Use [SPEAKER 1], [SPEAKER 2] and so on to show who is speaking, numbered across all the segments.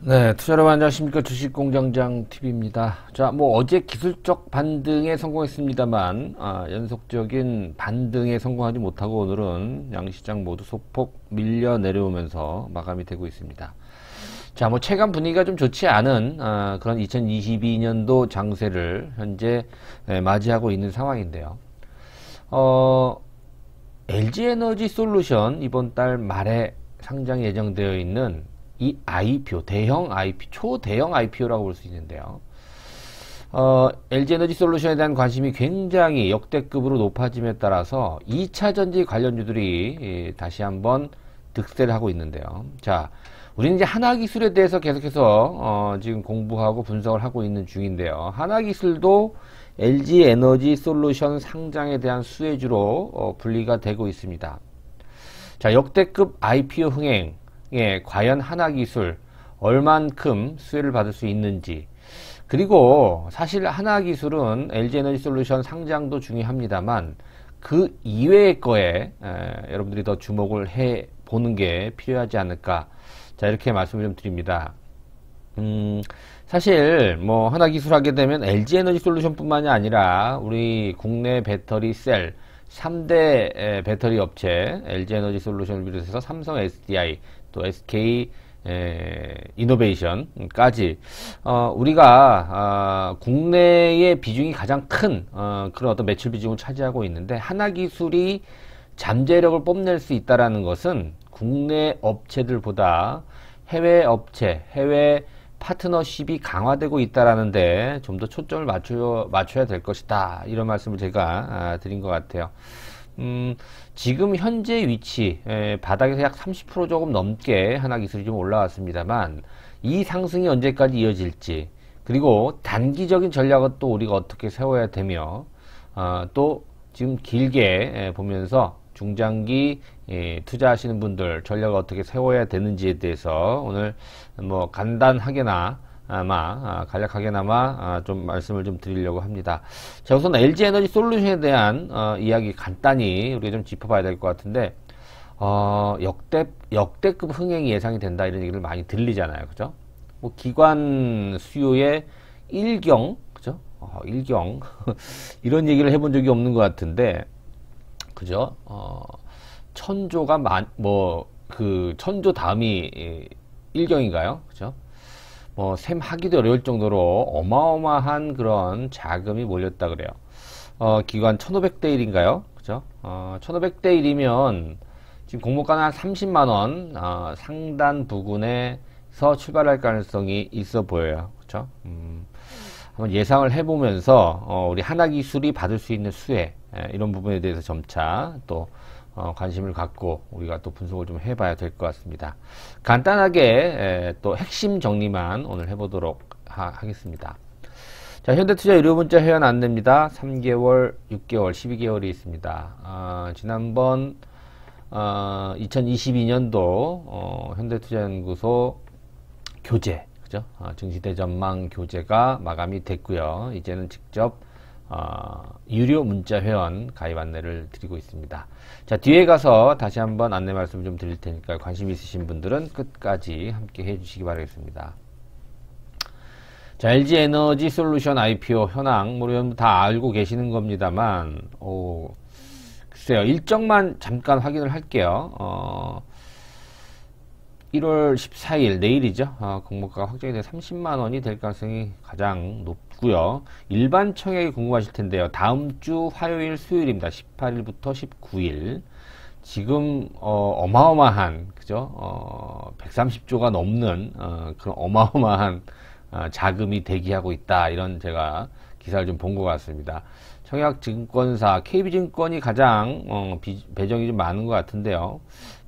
[SPEAKER 1] 네, 투자로 안녕하십니까. 주식공장장 TV입니다. 자, 어제 기술적 반등에 성공했습니다만, 연속적인 반등에 성공하지 못하고 오늘은 양시장 모두 소폭 밀려 내려오면서 마감이 되고 있습니다. 자, 체감 분위기가 좀 좋지 않은, 그런 2022년도 장세를 현재 맞이하고 있는 상황인데요. LG에너지 솔루션 이번 달 말에 상장 예정되어 있는 이 IPO, 대형 IPO, 초대형 IPO라고 볼 수 있는데요. LG에너지 솔루션에 대한 관심이 굉장히 역대급으로 높아짐에 따라서 2차전지 관련주들이 다시 한번 득세를 하고 있는데요. 자, 우리는 이제 하나기술에 대해서 계속해서 지금 공부하고 분석을 하고 있는 중인데요. 하나기술도 LG에너지 솔루션 상장에 대한 수혜주로 분리가 되고 있습니다. 자, 역대급 IPO 흥행 과연 하나기술 얼만큼 수혜를 받을 수 있는지, 그리고 사실 하나기술은 LG에너지 솔루션 상장도 중요합니다만 그 이외의 거에 여러분들이 더 주목을 해 보는 게 필요하지 않을까, 자, 이렇게 말씀을 좀 드립니다. 사실 하나기술 하게 되면 LG에너지 솔루션 뿐만이 아니라 우리 국내 배터리 셀 3대 배터리 업체 LG에너지 솔루션을 비롯해서 삼성 SDI, 또 SK 이노베이션까지 우리가 국내의 비중이 가장 큰 그런 어떤 매출 비중을 차지하고 있는데, 하나기술이 잠재력을 뽐낼 수 있다라는 것은 국내 업체들보다 해외 업체, 해외 파트너십이 강화되고 있다라는데 좀 더 초점을 맞춰야 될 것이다, 이런 말씀을 제가 드린 것 같아요. 지금 현재 위치, 바닥에서 약 30% 조금 넘게 하나기술이 좀 올라왔습니다만, 이 상승이 언제까지 이어질지, 그리고 단기적인 전략은 또 우리가 어떻게 세워야 되며, 또 지금 길게 보면서 중장기 투자하시는 분들 전략을 어떻게 세워야 되는지에 대해서 오늘 간단하게나 간략하게나마 좀 말씀을 좀 드리려고 합니다. 자, 우선 LG에너지 솔루션에 대한 이야기 간단히 우리가 좀 짚어봐야 될 것 같은데, 역대급 흥행이 예상이 된다, 이런 얘기를 많이 들리잖아요, 그죠? 기관 수요의 일경, 그죠? 일경 이런 얘기를 해본 적이 없는 것 같은데, 그죠? 천조가 천조 다음이 일경인가요? 그죠? 셈 하기도 어려울 정도로 어마어마한 그런 자금이 몰렸다 그래요. 기관 1500대 1인가요? 그죠? 1500대 1이면 지금 공모가는 한 30만원, 상단 부근에서 출발할 가능성이 있어 보여요. 그죠? 한번 예상을 해보면서, 우리 하나기술이 받을 수 있는 수혜, 이런 부분에 대해서 점차 또 관심을 갖고 우리가 또 분석을 좀 해봐야 될 것 같습니다. 간단하게 또 핵심 정리만 오늘 해보도록 하겠습니다. 자, 현대투자 유료문자 회원 안내입니다. 3개월, 6개월, 12개월이 있습니다. 지난번 2022년도 현대투자연구소 교재, 그죠? 증시대전망 교재가 마감이 됐고요. 이제는 직접 유료 문자 회원 가입 안내를 드리고 있습니다. 자, 뒤에 가서 다시 한번 안내 말씀 좀 드릴 테니까 관심 있으신 분들은 끝까지 함께 해주시기 바라겠습니다. 자, LG에너지 솔루션 IPO 현황 여러분 다 알고 계시는 겁니다만, 글쎄요, 일정만 잠깐 확인을 할게요. 1월 14일 내일이죠. 공모가가 확정이 돼 30만원이 될 가능성이 가장 높고요. 일반 청약이 궁금하실 텐데요. 다음 주 화요일 수요일입니다. 18일부터 19일. 지금 어마어마한, 그죠? 130조가 넘는 그런 어마어마한 자금이 대기하고 있다, 이런 제가 기사를 좀 본 것 같습니다. 청약증권사 KB증권이 가장 배정이 좀 많은 것 같은데요.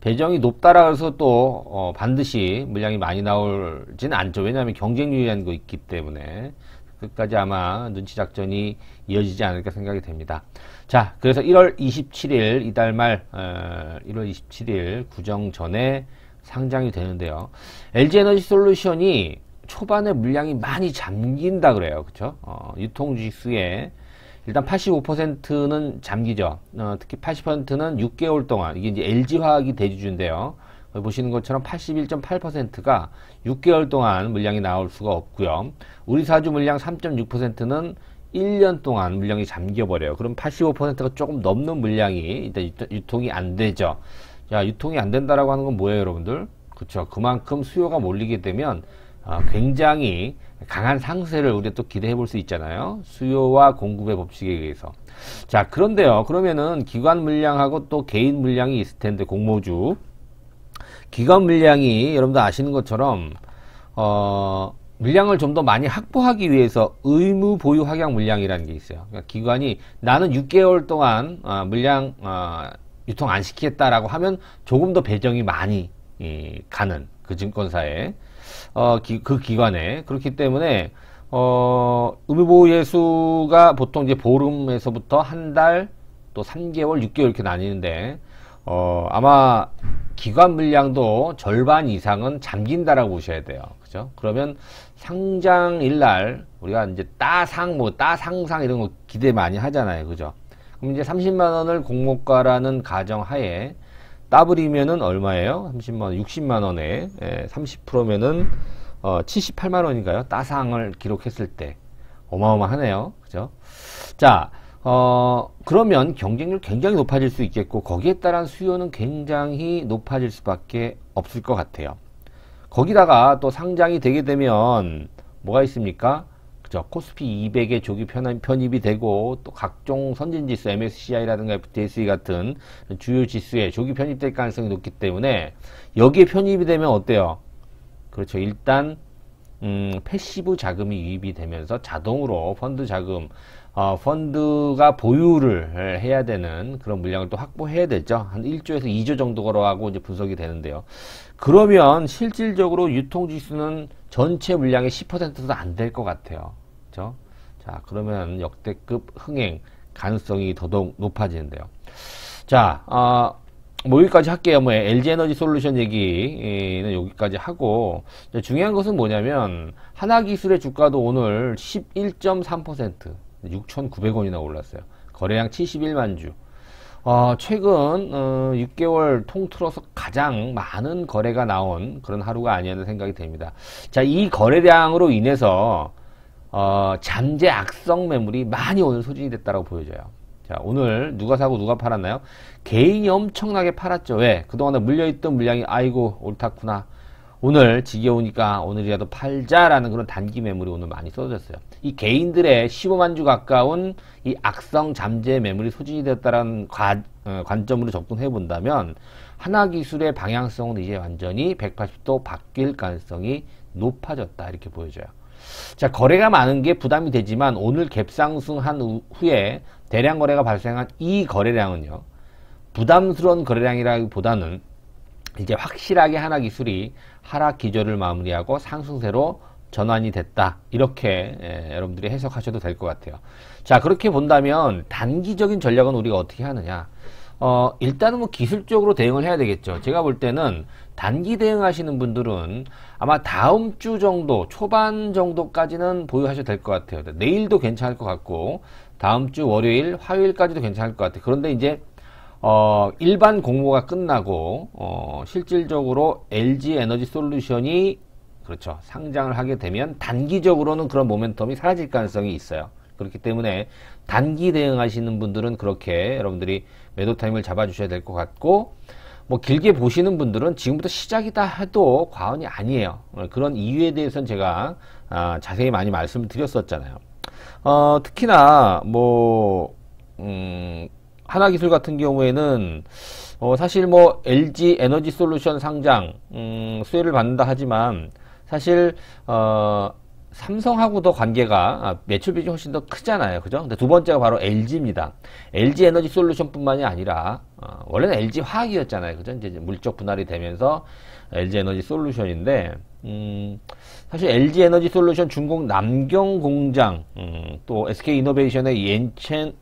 [SPEAKER 1] 배정이 높다라 해서 또 반드시 물량이 많이 나올진 않죠. 왜냐하면 경쟁률이라는 거 있기 때문에 끝까지 아마 눈치 작전이 이어지지 않을까 생각이 됩니다. 자, 그래서 1월 27일 이달 말 1월 27일 구정 전에 상장이 되는데요. LG에너지 솔루션이 초반에 물량이 많이 잠긴다 그래요. 그쵸? 유통 주식수에 일단 85%는 잠기죠. 특히 80%는 6개월 동안, 이게 이제 LG화학이 대주주인데요. 보시는 것처럼 81.8%가 6개월 동안 물량이 나올 수가 없고요. 우리 사주 물량 3.6%는 1년 동안 물량이 잠겨버려요. 그럼 85%가 조금 넘는 물량이 일단 유통이 안 되죠. 자, 유통이 안 된다라고 하는 건 뭐예요, 여러분들? 그렇죠. 그만큼 수요가 몰리게 되면 굉장히 강한 상세를 우리가 또 기대해 볼 수 있잖아요. 수요와 공급의 법칙에 의해서. 자, 그런데요. 그러면은 기관 물량하고 또 개인 물량이 있을 텐데, 공모주. 기관 물량이 여러분들 아시는 것처럼 물량을 좀 더 많이 확보하기 위해서 의무 보유 확약 물량이라는 게 있어요. 그러니까 기관이 나는 6개월 동안 물량 유통 안 시키겠다라고 하면 조금 더 배정이 많이 가는 그 증권사에 그 기관에. 그렇기 때문에 의무 보유 예수가 보통 이제 보름에서부터 한 달 또 3개월, 6개월 이렇게 나뉘는데 아마 기관 물량도 절반 이상은 잠긴다라고 보셔야 돼요. 그죠? 그러면 상장일 날 우리가 이제 따상상 이런 거 기대 많이 하잖아요. 그죠? 그럼 이제 30만 원을 공모가라는 가정 하에 더블이면은 얼마예요? 30만 원, 60만 원에 30%면은 78만 원인가요? 따상을 기록했을 때 어마어마하네요. 그죠? 자, 그러면 경쟁률 굉장히 높아질 수 있겠고 거기에 따른 수요는 굉장히 높아질 수밖에 없을 것 같아요. 거기다가 또 상장이 되게 되면 뭐가 있습니까? 그죠? 코스피 200에 조기 편입이 되고 또 각종 선진지수 MSCI라든가 FTSE 같은 주요 지수에 조기 편입될 가능성이 높기 때문에 여기에 편입이 되면 어때요? 그렇죠. 일단 패시브 자금이 유입이 되면서 자동으로 펀드 자금 펀드가 보유를 해야 되는 그런 물량을 또 확보해야 되죠. 한 1조에서 2조 정도로 하고 이제 분석이 되는데요. 그러면 실질적으로 유통지수는 전체 물량의 10%도 안 될 것 같아요. 그죠? 자, 그러면 역대급 흥행 가능성이 더더욱 높아지는데요. 자, 뭐 여기까지 할게요. 뭐 LG에너지 솔루션 얘기는 여기까지 하고 중요한 것은 뭐냐면 하나기술의 주가도 오늘 11.3% 6,900원이나 올랐어요. 거래량 71만 주. 최근 6개월 통틀어서 가장 많은 거래가 나온 그런 하루가 아니었나 생각이 됩니다. 자, 이 거래량으로 인해서 잠재 악성 매물이 많이 오늘 소진이 됐다고 보여져요. 자, 오늘 누가 사고 누가 팔았나요? 개인이 엄청나게 팔았죠. 왜? 그동안에 물려있던 물량이 아이고 옳다구나. 오늘 지겨우니까 오늘이라도 팔자라는 그런 단기 매물이 오늘 많이 쏟아졌어요. 이 개인들의 15만 주 가까운 이 악성 잠재 매물이 소진이 되었다는 관점으로 접근해 본다면 하나기술의 방향성은 이제 완전히 180도 바뀔 가능성이 높아졌다 이렇게 보여져요. 자, 거래가 많은 게 부담이 되지만 오늘 갭상승한 후에 대량 거래가 발생한 이 거래량은요, 부담스러운 거래량이라기보다는 이제 확실하게 하나기술이 하락 기조를 마무리하고 상승세로 전환이 됐다. 이렇게 여러분들이 해석하셔도 될 것 같아요. 자, 그렇게 본다면 단기적인 전략은 우리가 어떻게 하느냐? 일단은 뭐 기술적으로 대응을 해야 되겠죠. 제가 볼 때는 단기 대응하시는 분들은 아마 다음 주 정도, 초반 정도까지는 보유하셔도 될 것 같아요. 내일도 괜찮을 것 같고, 다음 주 월요일, 화요일까지도 괜찮을 것 같아요. 그런데 이제 일반 공모가 끝나고 실질적으로 LG 에너지 솔루션이 그렇죠, 상장을 하게 되면 단기적으로는 그런 모멘텀이 사라질 가능성이 있어요. 그렇기 때문에 단기 대응하시는 분들은 그렇게 여러분들이 매도 타임을 잡아주셔야 될 것 같고, 뭐 길게 보시는 분들은 지금부터 시작이다 해도 과언이 아니에요. 그런 이유에 대해서는 제가 자세히 많이 말씀을 드렸었잖아요. 특히나 뭐 하나기술 같은 경우에는 사실 뭐 LG 에너지 솔루션 상장 수혜를 받는다 하지만 사실 삼성하고도 관계가 매출 비중이 훨씬 더 크잖아요. 그죠? 근데 두 번째가 바로 LG입니다. LG 에너지 솔루션 뿐만이 아니라 원래는 LG 화학이었잖아요. 그죠? 이제 물적 분할이 되면서 LG 에너지 솔루션인데 사실 LG 에너지 솔루션 중국 남경 공장 또 SK 이노베이션의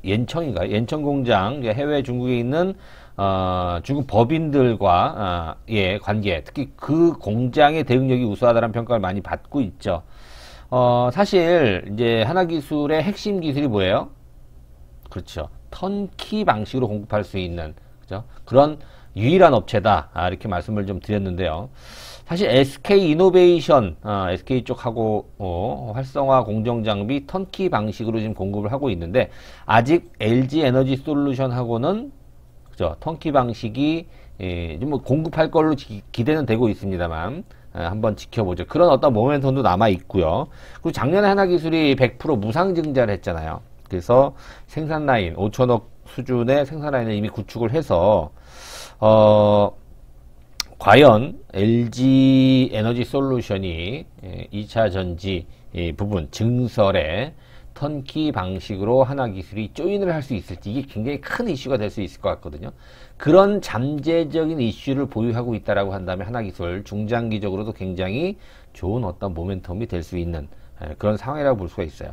[SPEAKER 1] 옌청인가요? 옌청 공장, 해외 중국에 있는 중국 법인들과 의 관계, 특히 그 공장의 대응력이 우수하다는 평가를 많이 받고 있죠. 사실 이제 하나기술의 핵심 기술이 뭐예요? 그렇죠. 턴키 방식으로 공급할 수 있는 그죠? 그런 유일한 업체다. 이렇게 말씀을 좀 드렸는데요. 사실 SK 이노베이션, SK 쪽하고 활성화 공정장비 턴키 방식으로 지금 공급을 하고 있는데 아직 LG 에너지 솔루션하고는 그죠? 턴키 방식이 뭐 공급할 걸로 기대는 되고 있습니다만 한번 지켜보죠. 그런 어떤 모멘텀도 남아 있고요. 그리고 작년에 하나기술이 100% 무상 증자를 했잖아요. 그래서 생산 라인 5천억 수준의 생산 라인을 이미 구축을 해서 과연 LG 에너지 솔루션이 2차 전지 부분 증설에 턴키 방식으로 하나기술이 조인을 할 수 있을지 이게 굉장히 큰 이슈가 될 수 있을 것 같거든요. 그런 잠재적인 이슈를 보유하고 있다라고 한다면 하나기술 중장기적으로도 굉장히 좋은 어떤 모멘텀이 될 수 있는 그런 상황이라고 볼 수가 있어요.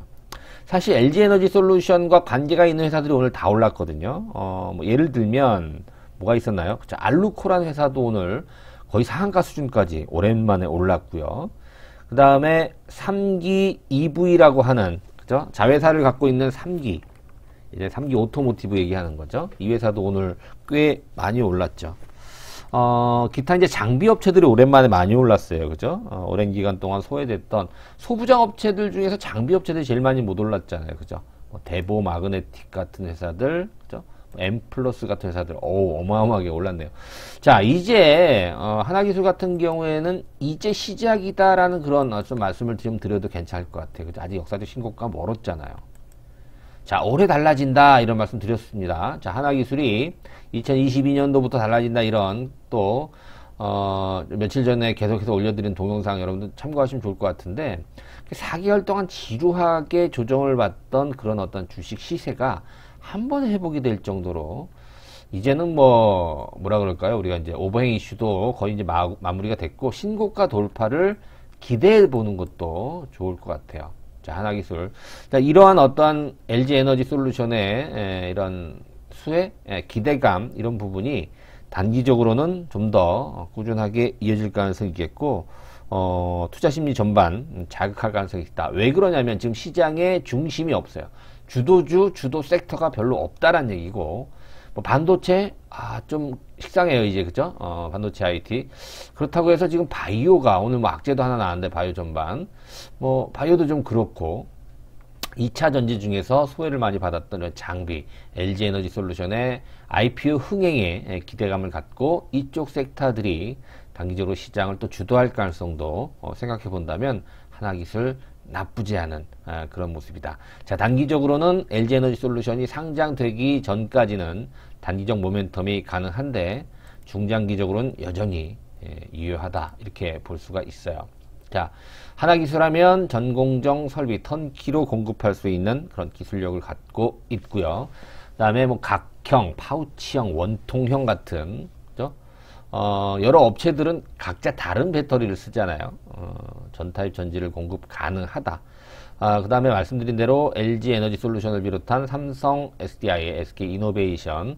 [SPEAKER 1] 사실 LG 에너지 솔루션과 관계가 있는 회사들이 오늘 다 올랐거든요. 뭐 예를 들면 뭐가 있었나요? 그쵸? 알루코라는 회사도 오늘 거의 상한가 수준까지 오랜만에 올랐고요. 그 다음에 3기 EV라고 하는 그죠? 자회사를 갖고 있는 3기 이제 3기 오토모티브 얘기하는 거죠. 이 회사도 오늘 꽤 많이 올랐죠. 기타 이제 장비 업체들이 오랜만에 많이 올랐어요. 그죠? 오랜 기간 동안 소외됐던 소부장 업체들 중에서 장비 업체들이 제일 많이 못 올랐잖아요. 그죠? 대보 마그네틱 같은 회사들, 그죠? 엠플러스 같은 회사들, 어마어마하게 올랐네요. 자, 이제, 하나기술 같은 경우에는 이제 시작이다라는 그런 좀 말씀을 좀 드려도 괜찮을 것 같아요. 그죠? 아직 역사적 신고가 멀었잖아요. 자, 올해 달라진다 이런 말씀 드렸습니다. 자, 하나기술이 2022년도부터 달라진다 이런 또 며칠 전에 계속해서 올려드린 동영상 여러분들 참고하시면 좋을 것 같은데 4개월 동안 지루하게 조정을 받던 그런 어떤 주식 시세가 한 번에 회복이 될 정도로 이제는 뭐라 그럴까요? 우리가 이제 오버행 이슈도 거의 이제 마무리가 됐고 신고가 돌파를 기대해 보는 것도 좋을 것 같아요. 자, 하나기술. 자, 이러한 어떠한 LG 에너지 솔루션의 이런 수혜, 기대감, 이런 부분이 단기적으로는 좀 더 꾸준하게 이어질 가능성이 있겠고, 투자 심리 전반 자극할 가능성이 있다. 왜 그러냐면 지금 시장에 중심이 없어요. 주도 섹터가 별로 없다란 얘기고, 뭐 반도체, 좀 식상해요, 이제, 그죠? 반도체 IT. 그렇다고 해서 지금 바이오가, 오늘 뭐 악재도 하나 나왔는데, 바이오 전반. 뭐, 바이오도 좀 그렇고, 2차 전지 중에서 소외를 많이 받았던 장비, LG 에너지 솔루션의 IPO 흥행에 기대감을 갖고, 이쪽 섹터들이 단기적으로 시장을 또 주도할 가능성도 생각해 본다면, 하나기술 나쁘지 않은 그런 모습이다. 자, 단기적으로는 LG 에너지 솔루션이 상장되기 전까지는 단기적 모멘텀이 가능한데 중장기적으로는 여전히 유효하다 이렇게 볼 수가 있어요. 자, 하나기술하면 전공정 설비 턴키로 공급할 수 있는 그런 기술력을 갖고 있고요. 그 다음에 뭐 각형, 파우치형, 원통형 같은 그죠? 여러 업체들은 각자 다른 배터리를 쓰잖아요. 전타입 전지를 공급 가능하다. 그 다음에 말씀드린 대로 LG 에너지 솔루션을 비롯한 삼성, SDI, SK 이노베이션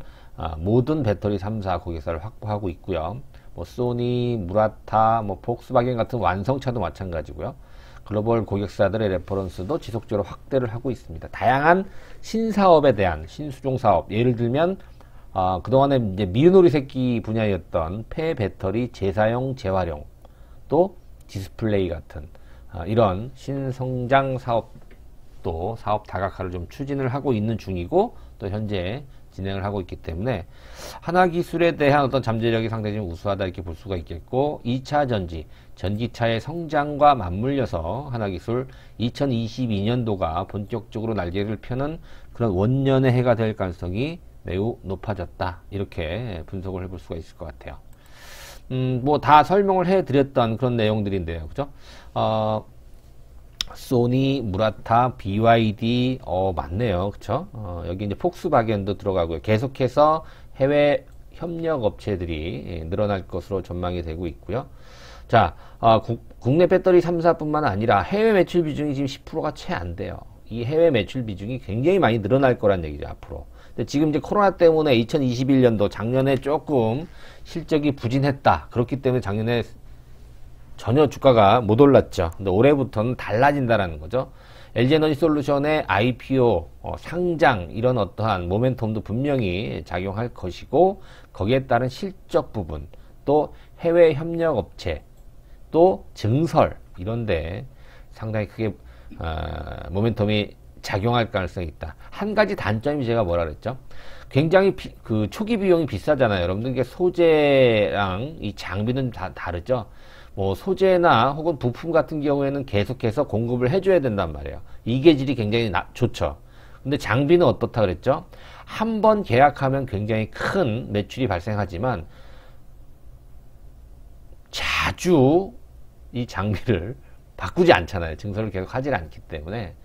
[SPEAKER 1] 모든 배터리 3사 고객사를 확보하고 있고요. 뭐 소니, 무라타, 뭐 폭스바겐 같은 완성차도 마찬가지고요. 글로벌 고객사들의 레퍼런스도 지속적으로 확대를 하고 있습니다. 다양한 신사업에 대한 신수종 사업, 예를 들면 그동안에 이제 미운오리 새끼 분야였던 폐배터리 재사용, 재활용, 또 디스플레이 같은 이런 신성장 사업도 사업 다각화를 좀 추진을 하고 있는 중이고 또 현재 진행을 하고 있기 때문에 하나기술에 대한 어떤 잠재력이 상당히 좀 우수하다 이렇게 볼 수가 있겠고 2차 전지, 전기차의 성장과 맞물려서 하나기술 2022년도가 본격적으로 날개를 펴는 그런 원년의 해가 될 가능성이 매우 높아졌다 이렇게 분석을 해볼 수가 있을 것 같아요. 뭐 다 설명을 해드렸던 그런 내용들인데요, 그죠? 소니, 무라타, BYD, 맞네요, 그쵸? 여기 이제 폭스바겐도 들어가고요. 계속해서 해외 협력 업체들이 늘어날 것으로 전망이 되고 있고요. 자, 국내 배터리 3사뿐만 아니라 해외 매출 비중이 지금 10%가 채 안 돼요. 이 해외 매출 비중이 굉장히 많이 늘어날 거란 얘기죠, 앞으로. 근데 지금 이제 코로나 때문에 2021년도 작년에 조금 실적이 부진했다. 그렇기 때문에 작년에 전혀 주가가 못 올랐죠. 근데 올해부터는 달라진다라는 거죠. LG에너지솔루션의 IPO, 상장 이런 어떠한 모멘텀도 분명히 작용할 것이고 거기에 따른 실적 부분, 또 해외 협력 업체, 또 증설 이런데 상당히 크게 모멘텀이 작용할 가능성이 있다. 한 가지 단점이 제가 뭐라 그랬죠? 굉장히 그 초기 비용이 비싸잖아요. 여러분들 이게 소재랑 이 장비는 다 다르죠. 뭐 소재나 혹은 부품 같은 경우에는 계속해서 공급을 해줘야 된단 말이에요. 이계질이 굉장히 좋죠. 근데 장비는 어떻다 그랬죠? 한 번 계약하면 굉장히 큰 매출이 발생하지만 자주 이 장비를 바꾸지 않잖아요. 증설을 계속 하질 않기 때문에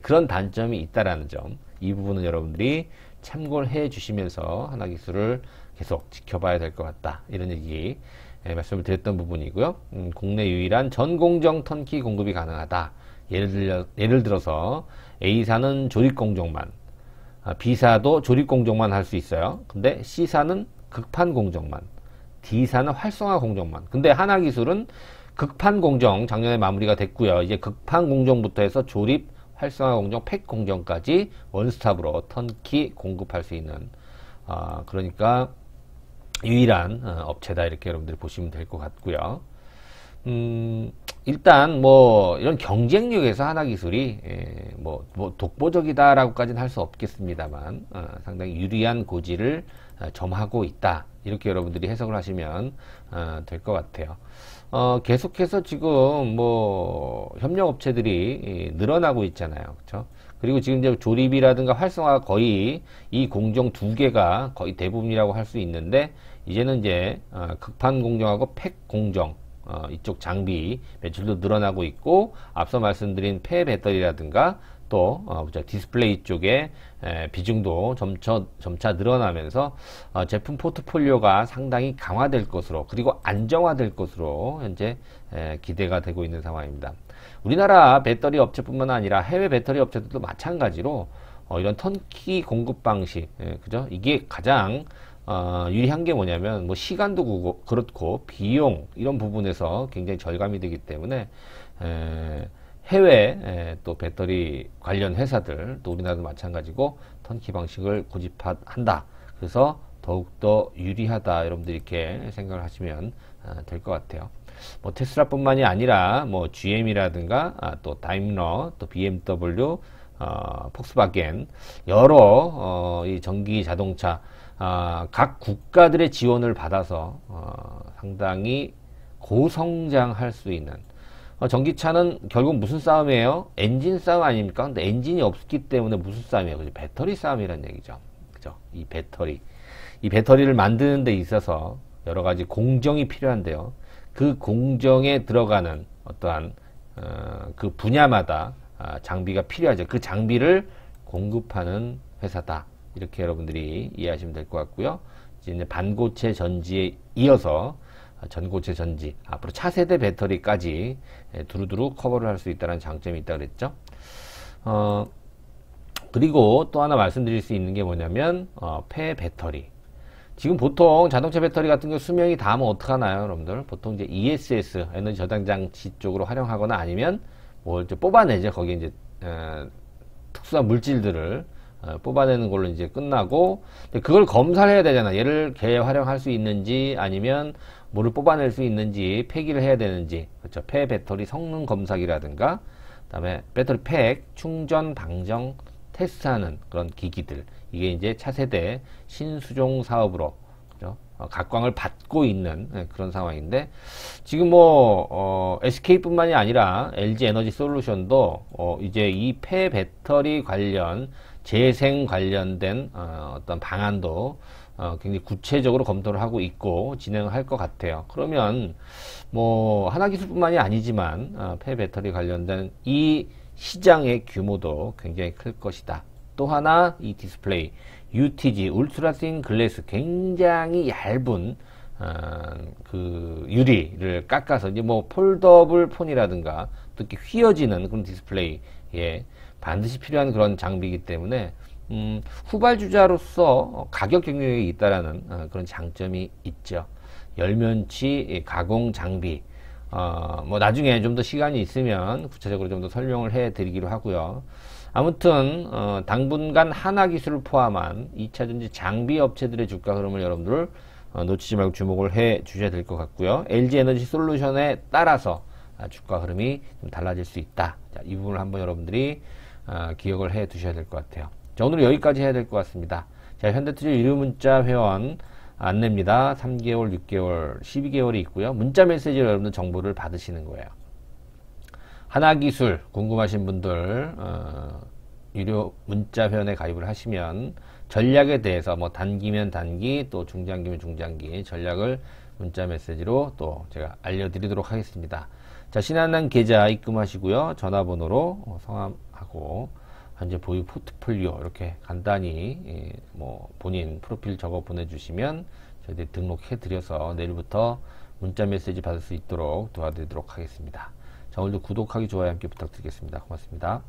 [SPEAKER 1] 그런 단점이 있다라는 점, 이 부분은 여러분들이 참고를 해 주시면서 하나기술을 계속 지켜봐야 될 것 같다. 이런 얘기 말씀을 드렸던 부분이고요. 국내 유일한 전공정 턴키 공급이 가능하다. 예를 들어서 A사는 조립 공정만, B사도 조립 공정만 할 수 있어요. 근데 C사는 극판 공정만, D사는 활성화 공정만. 근데 하나기술은 극판 공정 작년에 마무리가 됐고요. 이제 극판 공정부터 해서 조립, 활성화 공정, 팩 공정까지 원스톱으로 턴키 공급할 수 있는 그러니까 유일한 업체다, 이렇게 여러분들이 보시면 될 것 같고요. 일단 뭐 이런 경쟁력에서 하나기술이 뭐 독보적이다라고까지는 할 수 없겠습니다만 상당히 유리한 고지를 점하고 있다, 이렇게 여러분들이 해석을 하시면 될 것 같아요. 계속해서 지금 뭐 협력업체들이 늘어나고 있잖아요. 그렇죠? 그리고 지금 이제 조립이라든가 활성화가 거의 이 공정 두 개가 거의 대부분이라고 할 수 있는데, 이제는 이제 극판 공정하고 팩 공정 이쪽 장비 매출도 늘어나고 있고, 앞서 말씀드린 폐 배터리라든가 또 디스플레이 쪽에 비중도 점차 늘어나면서 제품 포트폴리오가 상당히 강화될 것으로, 그리고 안정화될 것으로 현재 기대가 되고 있는 상황입니다. 우리나라 배터리 업체뿐만 아니라 해외 배터리 업체들도 마찬가지로 이런 턴키 공급 방식, 그죠? 이게 가장 유리한 게 뭐냐면, 뭐 시간도 그렇고 비용 이런 부분에서 굉장히 절감이 되기 때문에 해외 또 배터리 관련 회사들, 또 우리나라도 마찬가지고 턴키 방식을 고집한다. 그래서 더욱더 유리하다, 여러분들이 이렇게 생각을 하시면 될 것 같아요. 뭐 테슬라뿐만이 아니라 뭐 GM이라든가 또 다임러, 또 BMW, 폭스바겐 여러 이 전기 자동차 각 국가들의 지원을 받아서 상당히 고성장할 수 있는, 전기차는 결국 무슨 싸움이에요? 엔진 싸움 아닙니까? 근데 엔진이 없기 때문에 무슨 싸움이에요? 그죠? 배터리 싸움이라는 얘기죠. 그죠? 이 배터리를 만드는 데 있어서 여러 가지 공정이 필요한데요. 그 공정에 들어가는 어떠한 그 분야마다 장비가 필요하죠. 그 장비를 공급하는 회사다, 이렇게 여러분들이 이해하시면 될 것 같고요. 이제 반고체 전지에 이어서 전고체 전지, 앞으로 차세대 배터리까지 두루두루 커버를 할 수 있다는 장점이 있다 그랬죠. 그리고 또 하나 말씀드릴 수 있는 게 뭐냐면 폐 배터리. 지금 보통 자동차 배터리 같은 경우 수명이 닿으면 어떡하나요, 여러분들? 보통 이제 ESS, 에너지 저장 장치 쪽으로 활용하거나 아니면 뭐 이제 뽑아내죠. 거기 이제 특수한 물질들을 뽑아내는 걸로 이제 끝나고, 그걸 검사를 해야 되잖아. 얘를 재활용할 수 있는지 아니면 뭐를 뽑아낼 수 있는지, 폐기를 해야 되는지, 그렇죠? 폐 배터리 성능 검사기라든가, 그다음에 배터리 팩 충전 방정 테스트하는 그런 기기들, 이게 이제 차세대 신수종 사업으로, 그죠? 각광을 받고 있는 그런 상황인데, 지금 뭐 SK뿐만이 아니라 LG 에너지 솔루션도 이제 이 폐 배터리 관련 재생 관련된 어떤 방안도 굉장히 구체적으로 검토를 하고 있고 진행을 할 것 같아요. 그러면 뭐 하나기술뿐만이 아니지만 폐 배터리 관련된 이 시장의 규모도 굉장히 클 것이다. 또 하나, 이 디스플레이 UTG 울트라 신 글래스, 굉장히 얇은 그 유리를 깎아서 이제 뭐 폴더블 폰이라든가 또 이렇게 휘어지는 그런 디스플레이에 반드시 필요한 그런 장비이기 때문에 후발주자로서 가격 경쟁력이 있다라는 그런 장점이 있죠. 열면치 가공 장비, 뭐 나중에 좀 더 시간이 있으면 구체적으로 좀 더 설명을 해 드리기로 하고요. 아무튼 당분간 하나기술을 포함한 2차전지 장비 업체들의 주가 흐름을 여러분들 놓치지 말고 주목을 해 주셔야 될 것 같고요. LG에너지 솔루션에 따라서 주가 흐름이 좀 달라질 수 있다. 자, 이 부분을 한번 여러분들이 기억을 해 두셔야 될 것 같아요. 자, 오늘은 여기까지 해야 될 것 같습니다. 자, 현대투자 유료문자 회원 안내입니다. 3개월, 6개월, 12개월이 있고요. 문자 메시지로 여러분들 정보를 받으시는 거예요. 하나기술 궁금하신 분들 유료 문자 회원에 가입을 하시면 전략에 대해서 뭐 단기면 단기 또 중장기면 중장기 전략을 문자 메시지로 또 제가 알려드리도록 하겠습니다. 자, 신한은행 계좌 입금하시고요. 전화번호로 성함하고 현재 보유 포트폴리오 이렇게 간단히 뭐 본인 프로필 적어 보내주시면 저희들이 등록해 드려서 내일부터 문자 메시지 받을 수 있도록 도와드리도록 하겠습니다. 자, 오늘도 구독하기 좋아요 함께 부탁드리겠습니다. 고맙습니다.